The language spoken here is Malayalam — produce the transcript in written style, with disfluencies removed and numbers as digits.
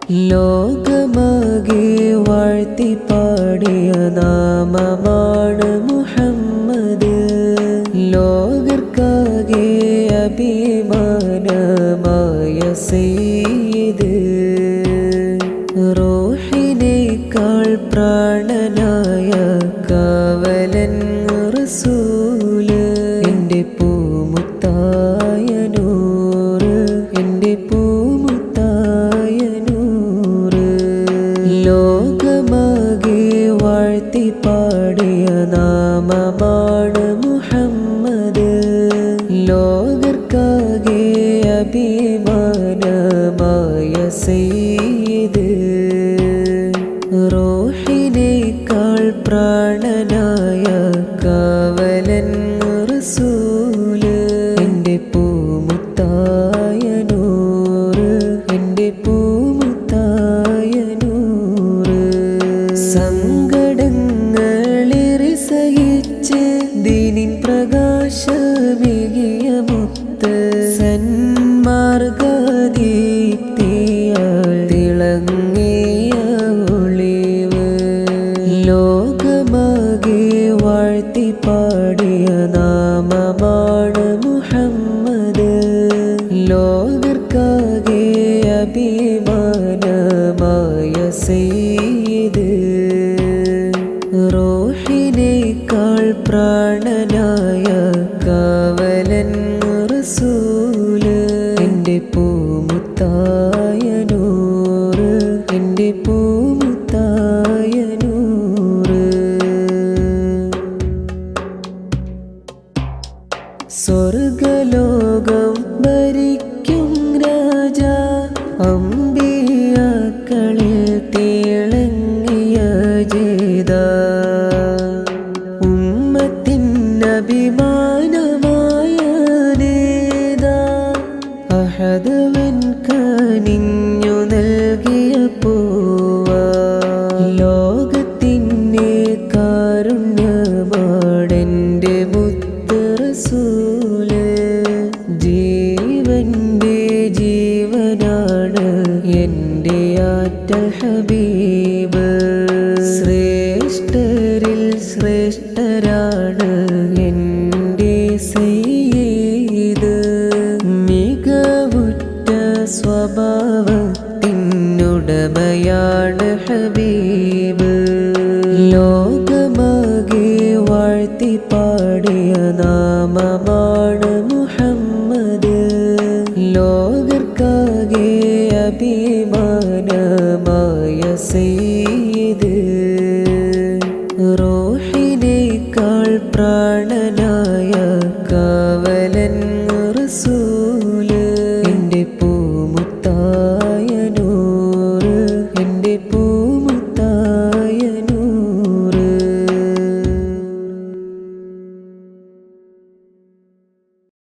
ലോകമാകെ വാഴ്ത്തി പാടിയ നാമമാണ് മുഹമ്മദ്. ലോകർക്കാകെ അഭിമാനമായ സയ്യിദ്. റൂഹിനേക്കാൾ പ്രാണനായ കാവലൻ റസൂല്. എൻ്റെ പൂമുത്തായ നൂറ്, എൻ്റെ പൂമുത്തായ നൂറ്. ലോകമാകെ വാഴ്ത്തി പാടിയ നാമമാണ് മുഹമ്മദ്. ലോകർക്കാകെ അഭിമാനമായ സയ്യിദ്. റൂഹിനേക്കാൾ പ്രാണനായ കാവലൻ റസൂല്. എൻ്റെ പൂമുത്തായ നൂറ്, എൻ്റെ പൂമുത്തായ നൂറ്. സങ്കടങ്ങളേറെ സഹിച്ച് ദീനിൻ പ്രകാശമേകിയ മുത്ത്. സന്മാർഗദീപ്തിയാൽ തിളങ്ങിയ ഒളിവ്. ലോകമാകെ വാഴ്ത്തി പാടിയ നാമമാണ് മുഹമ്മദ്. ലോകർക്കാകെ അഭിമാനമായ സയ്യിദ്. റൂഹിനേക്കാൾ പ്രാണനായ കാവലൻ റസൂല്. എൻ്റെ പൂമുത്തായ നൂറ്, എൻ്റെ പൂമുത്തായ നൂറ്. സ്വർഗലോകം ഭരിക്കും രാജ, അമ്പിയാക്കളിൽ തിളങ്ങിയ ജേദ. ഉമ്മത്തിനഭിമാനമായ നേതാ, അഹദവൻ കനിഞ്ഞു നൽകിയ പൂവ. ലോകത്തിൻ്റെ കാരുണ്യമാണെൻ്റെ മുത്ത് റസൂല്. ജീവൻ്റെ ജീവനാണ് എൻ്റെ ആറ്റൽ ഹബീബ്. ശ്രേഷ്ഠരിൽ ശ്രേഷ്ഠരാണ് എൻ്റെ സയ്യിദ്. മികവുറ്റ സ്വഭാവത്തിനുടമയാണ് ഹബീബ്. ലോകമാകെ വാഴ്ത്തി പാടിയ നാമമാണ് മുഹമ്മദ്. ലോകർക്കാകെ